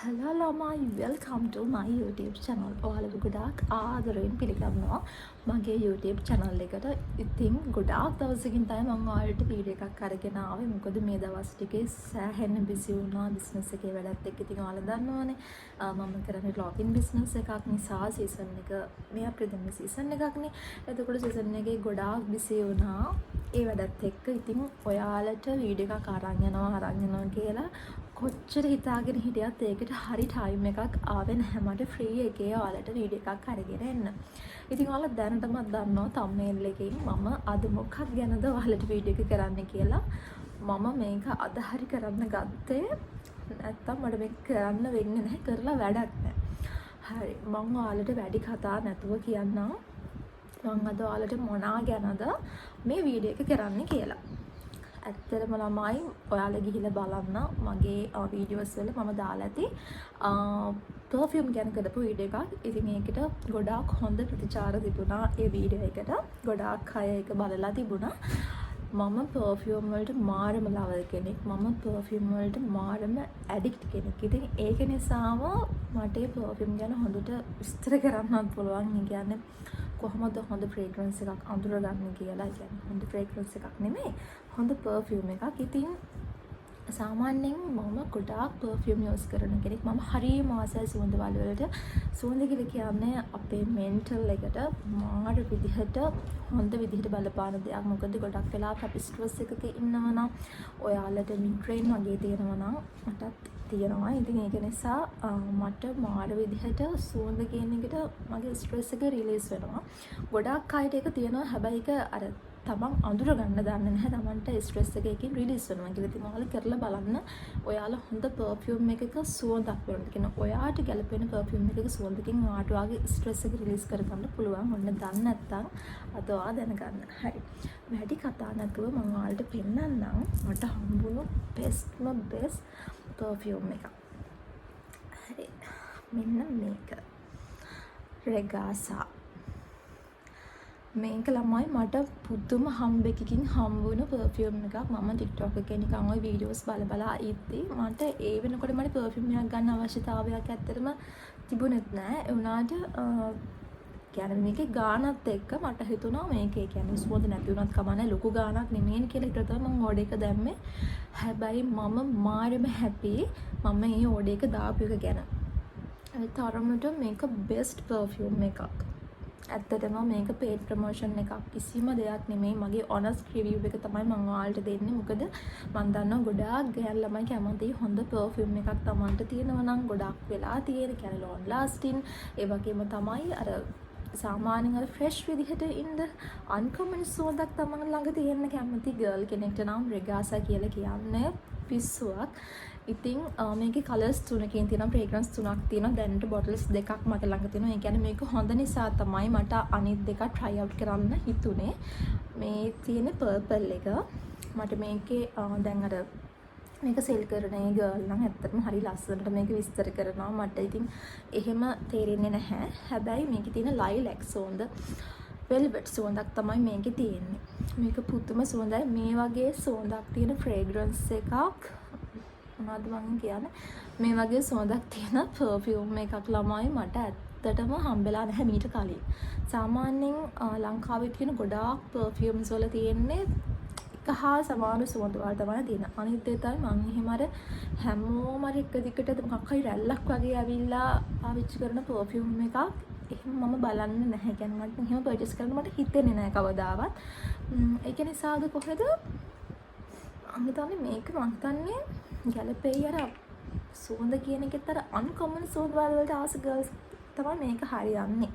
Hello ළමයි, welcome to my YouTube channel. ඔයාලව ගොඩාක් ආදරයෙන් පිළිගන්නවා මගේ YouTube channel එකට. ඉතින් ගොඩාක් දවසකින් තමයි මම ඔයාලට වීඩියෝ එකක් අරගෙන ආවේ. මොකද මේ දවස් ටිකේ සෑහෙන බිසි වුණා බිස්නස් එකේ වැඩත් එක්ක. ඉතින් ඔයාලා දන්නවනේ මම කරන්නේ vlogging business එකක් නිසා සීසන් එක මේ අප්‍රේල් දෙන්නේ සීසන් එකක්නේ. එතකොට සීසන් එකේ ගොඩාක් බිසි වුණා. ඒ වැඩත් එක්ක ඉතින් ඔයාලට වීඩියෝ එකක් අරන් යනවා කියලා කොච්චර හිතාගෙන හිටියත් ඒකට හරි ටයිම් එකක් ආවේ නැහැ මට ෆ්‍රී එකේ ඔයාලට වීඩියෝ එකක් අරගෙන එන්න. ඉතින් ඔයාලා දැනටමත් දන්නවා thumbnail එකෙන් මම අද මොකක් ගැනද ඔයාලට වීඩියෝ එක කරන්න කියලා. මම මේක අද හරි කරන්න ගත්තේ නැත්තම් මට මේක කරන්න වෙන්නේ නැහැ කරලා වැඩක් නැහැ. හරි මම ඔයාලට වැඩි කතා නැතුව කියන්නම්. මම අද ඔයාලට මොනා ගැනද මේ වීඩියෝ එක කරන්න කියලා. ඇත්තටම ළමයි ඔයාලා ගිහිල්ලා බලන්න මගේ වීඩියෝස් වල මම දාලා ඇති perfume ගැන කරපු වීඩියෝ එකක්. ඉතින් ඒකට ගොඩාක් හොඳ ප්‍රතිචාර තිබුණා ඒ වීඩියෝ එකට. ගොඩාක් අය ඒක බලලා තිබුණා. මම perfume වලට මාරම ලවල් කෙනෙක්. මම perfume වලට මාරම ඇඩික්ට් කෙනෙක්. ඉතින් ඒක නිසාම මට perfume ගැන හොඳට විස්තර කරන්නත් පුළුවන්. ඒ කියන්නේ කොහොමද හොඳ fragrance එකක් අඳුරගන්නේ කියලා. කියන්නේ හොඳ fragrance එකක් නෙමෙයි හොඳ perfume එකක්. ඉතින් සාමාන්‍යයෙන් මම ගොඩාක් perfume use කරන කෙනෙක්. මම හරියම ආසයි සුවඳ වලට. සුවඳ කියලා කියන්නේ අපේ mental එකට මාර විදිහට හොඳ විදිහට බලපාන දෙයක්. මොකද ගොඩක් වෙලාවට අපි stress එකක ඉන්නවා නම් ඔයාලට migraine වගේ තියෙනවා නම් මටත් තියෙනවා. ඉතින් ඒක නිසා මට මාර විදිහට සුවඳ කියන එකට මගේ ස්ට්‍රෙස් එක රිලීස් වෙනවා. ගොඩාක් අයට ඒක තියෙනවා. හැබැයි ඒක අර තමන් අඳුර ගන්න දන්නේ නැහැ. තමන්ට ස්ට්‍රෙස් එකකින් රිලීස් වෙනවා කියලා. ඉතින් ඔයාලා කරලා බලන්න. ඔයාලා හොඳ perfume එකක සුවඳක් වෙනද කියන ඔයාට ගැලපෙන perfume එකක සුවඳකින් ඔයාට වාගේ ස්ට්‍රෙස් එක රිලීස් කරගන්න පුළුවන්. ඔන්න දන්නේ නැත්නම් අද ඔයා දැනගන්න. හරි. වැඩි කතා නැතුව මම ඔයාලට පෙන්නන්නම් මට හම්බුණු best perfume එක. හරි. මෙන්න මේක. Regasa. මේක ළමයි මට පුදුම හම්බෙකකින් හම්බුණු perfume එකක්. මම TikTok එකේ නිකන් ওই වීඩියෝස් බල ඉද්දි මට ඒ වෙනකොට මට perfume එකක් ගන්න අවශ්‍යතාවයක් ඇත්තටම තිබුණෙත් නෑ. ඒ වුණාට කියන්නේ මේකේ ගානත් එක්ක මට හිතුණා මේකේ කියන්නේ සුවඳ නැති වුණත් කමන්නේ ලොකු ගානක් නෙමෙයි කියලා ඊට තමයි මම ඕඩර් එක දැම්මේ. හැබැයි මම මාරෙම හැපි මම මේ ඕඩර් එක දාපු එක ගැන. ඒ තරමට මේක best perfume එකක්. ඇත්තටම මේක paid promotion එකක් කිසිම දෙයක් නෙමෙයි. මගේ honest review එක තමයි මම ඔයාලට දෙන්නේ. මොකද මම දන්නවා ගොඩාක් ගෑන් ළමයි කැමති හොඳ perfume එකක් තමන්ට තියෙනවා නම් ගොඩක් වෙලා තියෙන කියන්නේ long lasting. ඒ වගේම තමයි අර සාමාන්‍යයෙන් අර fresh විදිහට ඉන්න uncommon සුවඳක් තමන් ළඟ තියෙන්න කැමති girl කෙනෙක්ට නම් Regasa කියලා කියන්නේ පිස්සුවක්. ඉතින් මේකේ කලර්ස් තුනකින් තියෙනවා fragrance තුනක් තියෙනවා. දැනට bottles දෙකක් මට ළඟ තියෙනවා. ඒ කියන්නේ මේක හොඳ නිසා තමයි මට අනිත් දෙක try out කරන්න හිතුනේ. මේ තියෙන purple එක මට මේකේ දැන් අර මේක සෙල් කරන ඒ ගර්ල් නම් ඇත්තටම හරි ලස්සනට මේක විස්තර කරනවා. මට ඉතින් එහෙම තේරෙන්නේ නැහැ. හැබැයි මේකේ තියෙන lilac සුවඳ velvet සුවඳක් තමයි මේකේ තියෙන්නේ. මේක පුදුම සුවඳයි. මේ වගේ සුවඳක් තියෙන fragrance එකක් මොනවද මම කියන්නේ මේ වගේ සුවඳක් තියෙන perfume එකක් ළමයි මට ඇත්තටම හම්බෙලා නැහැ මීට කලින්. සාමාන්‍යයෙන් ලංකාවේ තියෙන ගොඩාක් perfumes වල තියෙන්නේ එක හා සමාන සුවඳ වල තමයි තියෙන. අනිත් ඒ තමයි මම එහෙම අර හැමෝම අර එක දිගට මොකක් හරි රැල්ලක් වගේ ඇවිල්ලා පාවිච්චි කරන perfume එකක් එහෙම මම බලන්නේ නැහැ. කියන්නේ මට එහෙම purchase කරන්න මට හිතෙන්නේ නැහැ කවදාවත්. ඒක නිසාද කොහෙද මම හිතන්නේ මේක මම හිතන්නේ ගැලපෙයි අර සුවඳ කියන එකෙත් අර අන්කමන් සුවඳ වලට ආස ගර්ල්ස් තමයි මේක හරියන්නේ.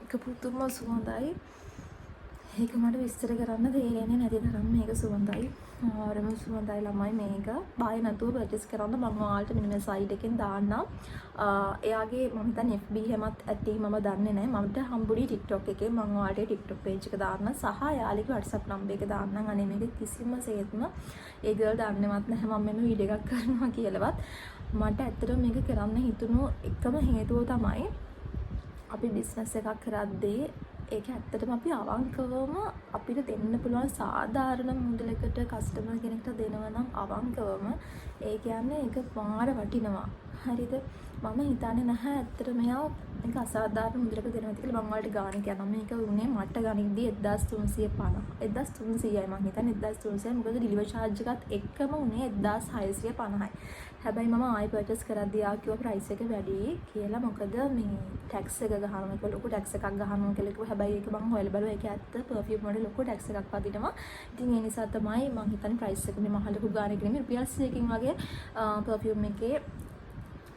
ඒක පුදුම සුවඳයි. ඒක මට විස්තර කරන්න තේරෙන්නේ නැති තරම් මේක සුවඳයි. ආරම සුවඳයි ළමයි මේක. බය නැතුව පර්චේස් කරන්න මම ඔයාලට මෙන්න මේ සයිඩ් එකෙන් දාන්නම්. එයාගේ මම හිතන්නේ FB හැමත් ඇති මම දන්නේ නැහැ. මමට හම්බුනේ TikTok එකේ මම ඔයාලට TikTok page එක දාන්න සහ එයාලගේ WhatsApp number එක දාන්නම්. අනේ මේක කිසිම සේත්ම ඒ ගර්ල් දන්නේවත් නැහැ මම මෙන්න වීඩියෝ එකක් කරනවා කියලාවත්. මට ඇත්තටම මේක කරන්න හිතුණු එකම හේතුව තමයි අපි බිස්නස් එකක් කරද්දී ඒක ඇත්තටම අපි අවංකවම අපිට දෙන්න පුළුවන් සාධාරණ මුදලකට කස්ටමර් කෙනෙක්ට දෙනවා නම් අවංකවම ඒ කියන්නේ ඒක මාර වටිනවා. හරිද? මම හිතන්නේ නැහැ ඇත්තට මෙයා මේක අසාධාරණ මුදලක දෙනවා කියලා. මම වලට ගාණ කියනවා. මේක උනේ මට ගණින්දී 1350. 1300යි මම හිතන්නේ 1300යි. මොකද ඩිලිවරි චාර්ජ් එකත් එක්කම උනේ 1650යි. හැබැයි මම ආයි පර්චේස් කරද්දී ආ කිව්වා ප්‍රයිස් එක වැඩි කියලා. මොකද මේ ටැක්ස් එක ගහනවා. ඒක ලොකු ටැක්ස් එකක් ගහනවා කියලා කිව්වා. හැබැයි ඒක මම හොයලා බලුවා. ඒක ඇත්ත. පර්ෆියුම් වල ලොකු ටැක්ස් එකක් වදිනවා. ඉතින් ඒ නිසා තමයි මම හිතන්නේ ප්‍රයිස් එක මේ මහලු ගාණක් නෙමෙයි රුපියල් 100කින් වගේ පර්ෆියුම් එකේ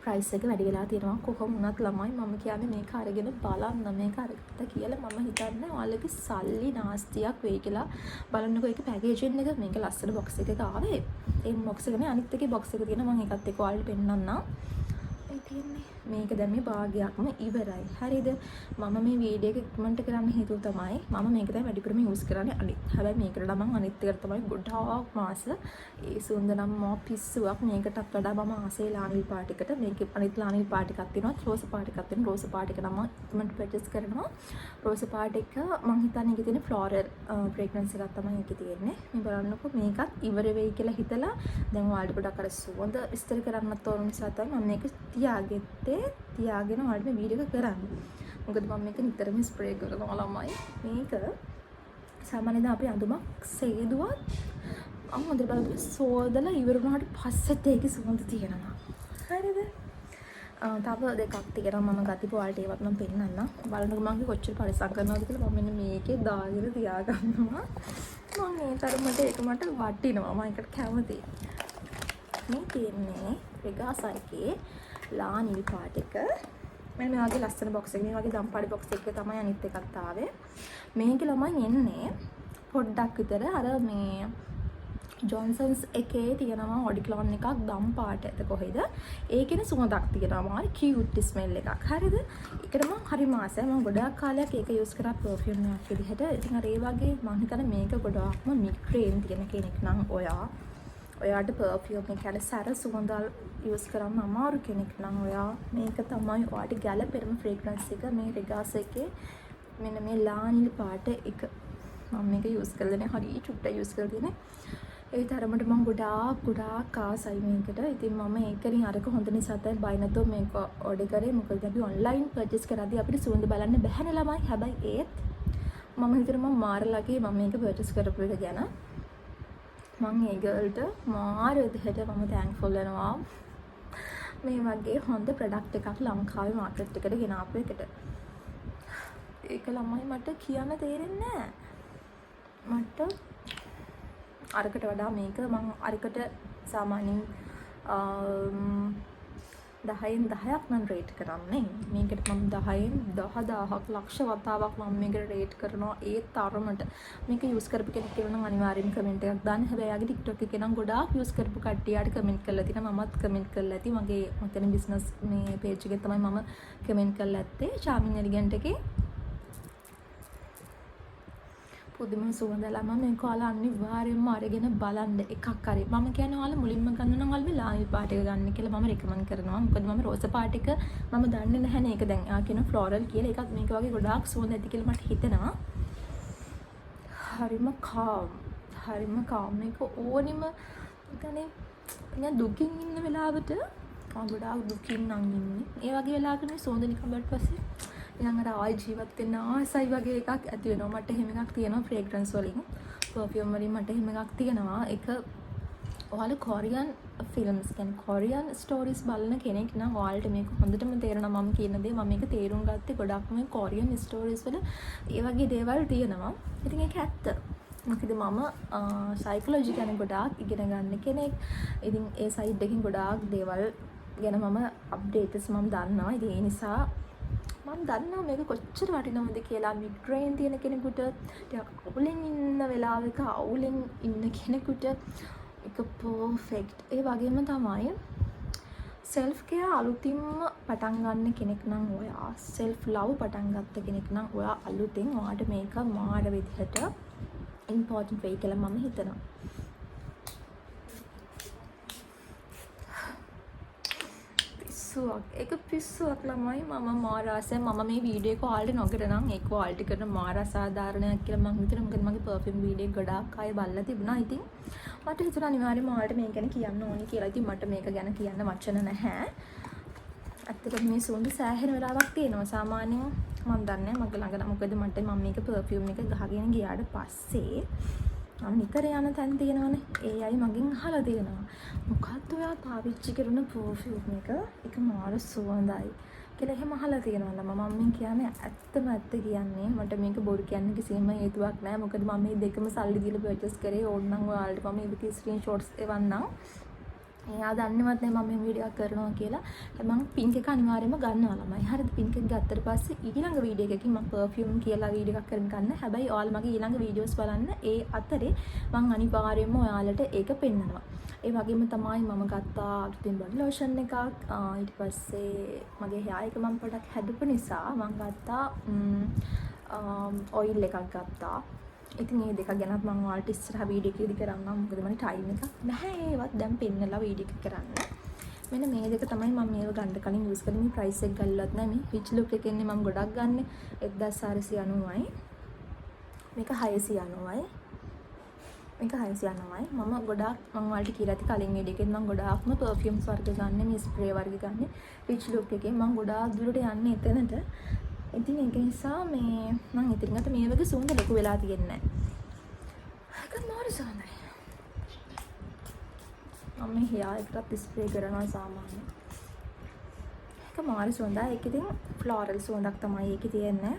ප්‍රයිස් එක වැඩි වෙලා තියෙනවා. කොහොම වුණත් ළමයි මම කියන්නේ මේක අරගෙන බලන්න මේක අරගත්ත කියලා. මම හිතන්නේ ඔයාලගේ සල්ලි නාස්තියක් වෙයි කියලා. බලන්නකෝ ඒක පැකේජින් එක මේක ලස්සන බොක්ස් එකක ආවේ. ඒ බොක්ස් එකනේ අනිත් එකේ බොක්ස් එක තියෙනවා. මම ඒකත් එක්ක ඔයාලට පෙන්නන්නම්. ඒ තියෙන්නේ මේක දැන් මේ භාගයක්ම ඉවරයි. හරිද? මම මේ වීඩියෝ එක කමෙන්ට් කරන්න හේතුව තමයි මම මේක දැන් වැඩිපුරම යූස් කරන්නේ අනිත්. හැබැයි මේකට නම් අනිත් එකට තමයි ගොඩාක් මාස ඒ සුන්දරම් මෝ පිස්සුවක්. මේකටත් වඩා මම ආසේ ලානිල් පාට් එකට මේක අනිත් ලානිල් පාට් එකක් තියෙනවා. රෝස පාට් එකක් තියෙනවා. රෝස පාට් එක නම් කමෙන්ට් පර්චේස් කරනවා. රෝස පාට් එක මම හිතන්නේ ඒකේ තියෙන ෆ්ලෝරල් ෆ්‍රේග්‍රන්ස් එකක් තමයි ඒකේ තියෙන්නේ. මේ බලන්නකො මේකත් ඉවර වෙයි කියලා හිතලා දැන් ඔයාලට පොඩක් අර සුවඳ විස්තර කරන්නත් ඕන නිසා තමයි මම මේක තියාගෙන ඔයාලට මේ වීඩියෝ එක කරන්නේ. මොකද මම මේක නිතරම ස්ප්‍රේ කරනවා ළමයි. මේක සාමාන්‍යයෙන් අපි අඳුමක් සේදුවත් හොඳට බලන්න සෝදලා ඉවර වුණාට පස්සෙත් ඒකේ සුවඳ තියෙනවා. හරිද? තව දෙකක් තියෙනවා මම ගතිපු ඔයාලට ඒවත් මම පෙන්නන්නම්. බලන්නකො මම කොච්චර පරිස්සම් කරනවද කියලා. මම මෙන්න මේකේ දාගෙන තියාගන්නවා. මම මේ තරමට ඒක මට වටිනවා. මම ඒකට කැමතියි. මේ තියෙන්නේ රෙගාසයිකේ ලානිල් පාට් එක. මෙන්න මේ වගේ ලස්සන බොක්ස් එක. මේ වගේ දම්පාඩි බොක්ස් එකක තමයි අනිත් එකත් ආවේ. මේකේ ළමයි එන්නේ පොඩ්ඩක් විතර අර මේ ජොන්සන්ස් එකේ තියෙනවා ඔඩික්ලෝන් එකක් දම් පාට ඇත කොහෙද ඒකෙන සුවඳක් තියෙනවා හරි කියුට් ස්මෙල් එකක් හරිද ඒකට මම හරි මාසයි මම ගොඩාක් කාලයක් ඒක යූස් කරා පර්ෆියුම් එකක් විදිහට ඉතින් අර ඒ වගේ මම හිතන්නේ මේක ගොඩාක්ම මිඩ් තියෙන කෙනෙක් නම් ඔයාට පර්ෆියුම් එක කියන්නේ සැර සුවඳ යූස් කරන්න අමාරු කෙනෙක් නම් ඔයා මේක තමයි ඔයාට ගැළපෙන ෆ්‍රේග්‍රන්ස් එක මේ රෙගාස් එකේ මෙන්න මේ ලානිල් පාට එක මම මේක යූස් කරලා නැහැ හරි චුට්ට යූස් කරලා තියෙන්නේ ඒ තරමට මම ගොඩාක් ආසයි මේකට. ඉතින් මම ඒකෙන් අරක හොඳ නිසා තමයි බයි නැතෝ මේක ඕඩර් කරේ. මොකද අපි ඔන්ලයින් පර්චේස් කරද්දී අපිට සුවඳ බලන්න බැහැ නේ ළමයි. හැබැයි ඒත් මම හිතනවා මම මාරලාගේ මම මේක පර්චේස් කරපු එක ගැන මම ඒ ගර්ල්ට මාර විදිහට මම තැන්ක්ෆුල් වෙනවා. මේ වගේ හොඳ ප්‍රොඩක්ට් එකක් ලංකාවේ මාකට් එකට ගෙනාපු එකට. ඒක ළමයි මට කියන්න තේරෙන්නේ නැහැ. මට අරකට වඩා මේක මම අරකට සාමාන්‍යයෙන් 10න් 10ක් නම් රේට් කරන්නේ. මේකට මම 10න් 10000ක් ලක්ෂ වතාවක් මම මේකට රේට් කරනවා. ඒ තරමට මේක යූස් කරපු කෙනෙක් කියලා නම් අනිවාර්යෙන් කමෙන්ට් එකක් දාන්න. හැබැයි යාගේ TikTok එකේ නම් ගොඩාක් යූස් කරපු කට්ටියට කමෙන්ට් කරලා තියෙනවා. මමත් කමෙන්ට් කරලා ඇති. මගේ මතන බිස්නස් මේ පේජ් එකේ තමයි මම කමෙන්ට් කරලා ඇත්තේ. චාමින් එලිගන්ට් එකේ පුදුම සුවඳලා මම මේක ඔයාලා අනිවාර්යයෙන්ම අරගෙන බලන්න එකක් හරි. මම කියන්නේ ඔයාලා මුලින්ම ගන්න නම් ඔයාලා මේ ලානිල් පාට් එක ගන්න කියලා මම රෙකමන්ඩ් කරනවා. මොකද මම රෝස පාට් එක මම දන්නේ නැහැ නේ. ඒක දැන් ආ කියන ෆ්ලෝරල් කියලා එකක් මේක වගේ ගොඩාක් සුවඳ ඇති කියලා මට හිතෙනවා. හරිම කාම් මේක ඕනිම කියන්නේ නිකන් දුකින් ඉන්න වෙලාවට ගොඩාක් දුකින් නම් ඉන්නේ. ඒ වගේ වෙලාවක මේ සුවඳ නිකන් බඩට පස්සේ නිකන් අර ආයි ජීවත් වෙන්න ආසයි වගේ එකක් ඇති වෙනවා. මට එහෙම එකක් තියෙනවා ෆ්‍රේග්‍රන්ස් වලින්. පර්ෆියුම් වලින් මට එහෙම එකක් තියෙනවා. ඒක ඔයාලා කොරියන් ෆිල්ම්ස් කියන්නේ කොරියන් ස්ටෝරිස් බලන කෙනෙක් නම් ඔයාලට මේක හොඳටම තේරෙනවා මම කියන දේ. මම මේක තේරුම් ගත්තේ ගොඩක්ම මේ කොරියන් ස්ටෝරිස් වල ඒ වගේ දේවල් තියෙනවා. ඉතින් ඒක ඇත්ත. මොකද මම සයිකොලොජි ගැන ගොඩාක් ඉගෙන ගන්න කෙනෙක්. ඉතින් ඒ සයිඩ් එකකින් ගොඩාක් දේවල් ගැන මම අප්ඩේට්ස් මම දන්නවා. ඉතින් ඒ නිසා මම දන්නවා මේක කොච්චර වටිනවද කියලා. මිඩ්රේන් තියෙන කෙනෙකුට ටිකක් අවුලෙන් ඉන්න වෙලාවක අවුලෙන් ඉන්න කෙනෙකුට ඒක පර්ෆෙක්ට්. ඒ වගේම තමයි සෙල්ෆ් කෙයා අලුතින්ම පටන් ගන්න කෙනෙක් නම් ඔයා සෙල්ෆ් ලව් පටන් ගත්ත කෙනෙක් නම් ඔයා අලුතෙන් ඔයාට මේක මාර විදිහට ඉම්පෝටන්ට් වෙයි කියලා මම හිතනවා. පිස්සුවක් ළමයි මම මාරාසය මම මේ වීඩියෝ එක ඔයාලට නොකර නම් ඒක ඔයාලට කරන මාර අසාධාරණයක් කියලා මම හිතනවා. මොකද මගේ පර්ෆියුම් වීඩියෝ ගොඩාක් අය බලලා තිබුණා. ඉතින් මට හිතුණා අනිවාර්යයෙන්ම ඔයාලට මේක ගැන කියන්න ඕනි කියලා. ඉතින් මට මේක ගැන කියන්න වචන නැහැ. ඇත්තටම මේ සුවඳ සෑහෙන වෙලාවක් තියෙනවා. සාමාන්‍යයෙන් මම දන්නේ මගේ ළඟ නම් මොකද මම මේක පර්ෆියුම් එක ගහගෙන ගියාට පස්සේ නිතර යන තැන් තියෙනවනේ. ඒ අය මගෙන් අහලා තියෙනවා. මොකක්ද ඔයා පාවිච්චි කරන පර්ෆියුම් එක? ඒක මාර සුවඳයි කියලා එහෙම අහලා තියෙනවා. මම කියන්නේ ඇත්ත කියන්නේ මට මේක බොරු කියන්න කිසිම හේතුවක් නැහැ. මොකද මම මේ දෙකම සල්ලි දීලා පර්චේස් කරේ. ඕනනම් ඔයාලට මම මේකේ ස්ක්‍රීන්ෂොට්ස් එවන්නම්. එයා දන්නවත් නැහැ මම මේ වීඩියෝ එක කරනවා කියලා. මම පින්ක් එක අනිවාර්යයෙන්ම ගන්නවා ළමයි. හරිද? පින්ක් එක ගත්තට පස්සේ ඊළඟ වීඩියෝ එකකින් මම පර්ෆියුම් කියලා වීඩියෝ එකක් කරන්න ගන්න. හැබැයි ඔයාලා මගේ ඊළඟ වීඩියෝස් බලන්න. ඒ අතරේ මම අනිවාර්යයෙන්ම ඔයාලට ඒක පෙන්නනවා. ඒ වගේම තමයි මම ගත්තා අලුතින් බොඩි ලෝෂන් එකක්. ඊට පස්සේ මගේ hair එක මම පොඩ්ඩක් හැදපු නිසා මම ගත්තා ඔයිල් එකක් ගත්තා. ඉතින් මේ දෙක ගැනත් මම ඔයාලට ඉස්සරහ වීඩියෝ එකේදී කරන්නම්. මොකද මට ටයිම් එකක් නැහැ ඒවත් දැන් පෙන්නලා වීඩියෝ එක කරන්න. මෙන්න මේ දෙක තමයි මම මේව ගන්න කලින් යූස් කරන්නේ. මේ ප්‍රයිස් එක ගල්ලත් නැහැ. මේ රිච් ලුක් එකේ ඉන්නේ මම ගොඩක් ගන්න 1490යි. මේක 690යි. මේක 690යි. මම ගොඩාක් මම ඔයාලට කියලා ඇති කලින් වීඩියෝ එකෙන් මම ගොඩාක්ම පර්ෆියුම්ස් වර්ග ගන්න, මේ ස්ප්‍රේ වර්ග ගන්න. රිච් ලුක් එකේ මම ගොඩාක් දුරට යන්නේ එතනට. ඉතින් ඒක නිසා මේ මම ඉතින් අත මේ වගේ සුවඳ ලොකු වෙලා තියෙන්නේ නැහැ. ඒක මාර සුවඳයි. මම hair එකටත් ස්ප්‍රේ කරනවා සාමාන්‍යයෙන්. ඒක මාර සුවඳයි. ඒක ඉතින් ෆ්ලෝරල් සුවඳක් තමයි ඒකේ තියෙන්නේ.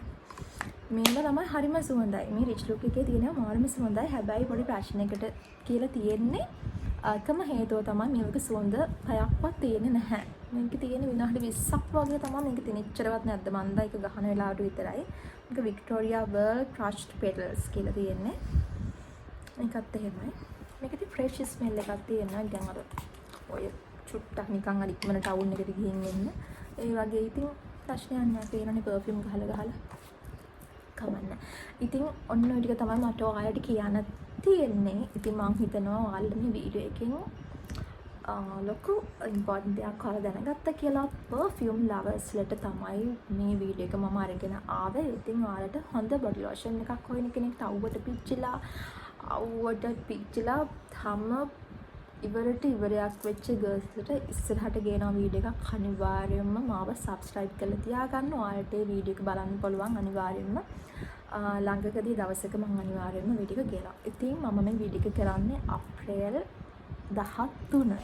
මේක තමයි හරිම සුවඳයි. මේ රිච් ලුක් එකේ තියෙනවා මාරම සුවඳයි. හැබැයි පොඩි ෆැෂන් එකට කියලා තියෙන්නේ එකම හේතුව තමයි මේ වගේ සුවඳ පයක්වත් තියෙන්නේ නැහැ. මේකේ තියෙන විනාඩි 20ක් වගේ තමයි මේක තිනෙච්චරවත් නැද්ද මන්ද ඒක ගහන වෙලාවට විතරයි. මේක වික්ටෝරියා වර්ල්ඩ් ක්‍රෂ්ඩ් පෙටල්ස් කියලා තියෙන්නේ. මේකත් එහෙමයි. මේකේ ෆ්‍රෙෂ් ස්මෙල් එකක් තියෙනවා. දැන් අර ඔය චුට්ටක් නිකන් අර ඉක්මන ටවුන් එකට ගිහින් එන්න. ඒ වගේ ඉතින් ප්‍රශ්නයක් නෑ. පේනනේ පර්ෆියුම් ගහලා කමන්න. ඉතින් ඔන්න ඔය ටික තමයි මට ඔයාලට කියන්න තියෙන්නේ. ඉතින් මම හිතනවා ඔයාලට මේ වීඩියෝ එකෙන් ලොකු ඉම්පෝටන්ට් දෙයක් ඔයාලා දැනගත්තා කියලා. පර්ෆියුම් ලවර්ස්ලට තමයි මේ වීඩියෝ එක මම අරගෙන ආවේ. ඉතින් ඔයාලට හොඳ බොඩි ලෝෂන් එකක් හොයන කෙනෙක්ට අවුවට පිච්චිලා තම ඉවරයක් වෙච්ච ගර්ල්ස්ලට ඉස්සරහට ගේනවා වීඩියෝ එකක්. අනිවාර්යයෙන්ම මාව සබ්ස්ක්‍රයිබ් කරලා තියාගන්න. ඔයාලට මේ වීඩියෝ එක බලන්න පුළුවන් අනිවාර්යයෙන්ම. ළඟකදී දවසක මම අනිවාර්යයෙන්ම වීඩියෝ එක ගෙනවා. ඉතින් මම මේ වීඩියෝ එක කරන්නේ අප්‍රේල් 13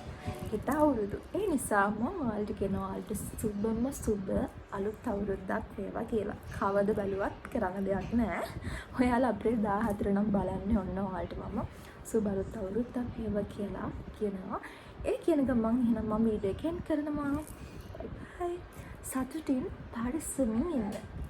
හිත අවුරුදු. ඒ නිසා මම ඔයාලට කියනවා ඔයාලට සුබම සුබ අලුත් අවුරුද්දක් වේවා කියලා. කවද බැලුවත් කරන්න දෙයක් නැහැ. ඔයාලා අප්‍රේල් 14 නම් බලන්නේ ඔන්න ඔයාලට මම සුබ අලුත් අවුරුද්දක් වේවා කියලා කියනවා. ඒ කියන ගමන් එහෙනම් මම වීඩියෝ එකෙන් කරනවා. බයි. සතුටින් පරිස්සමින් ඉන්න.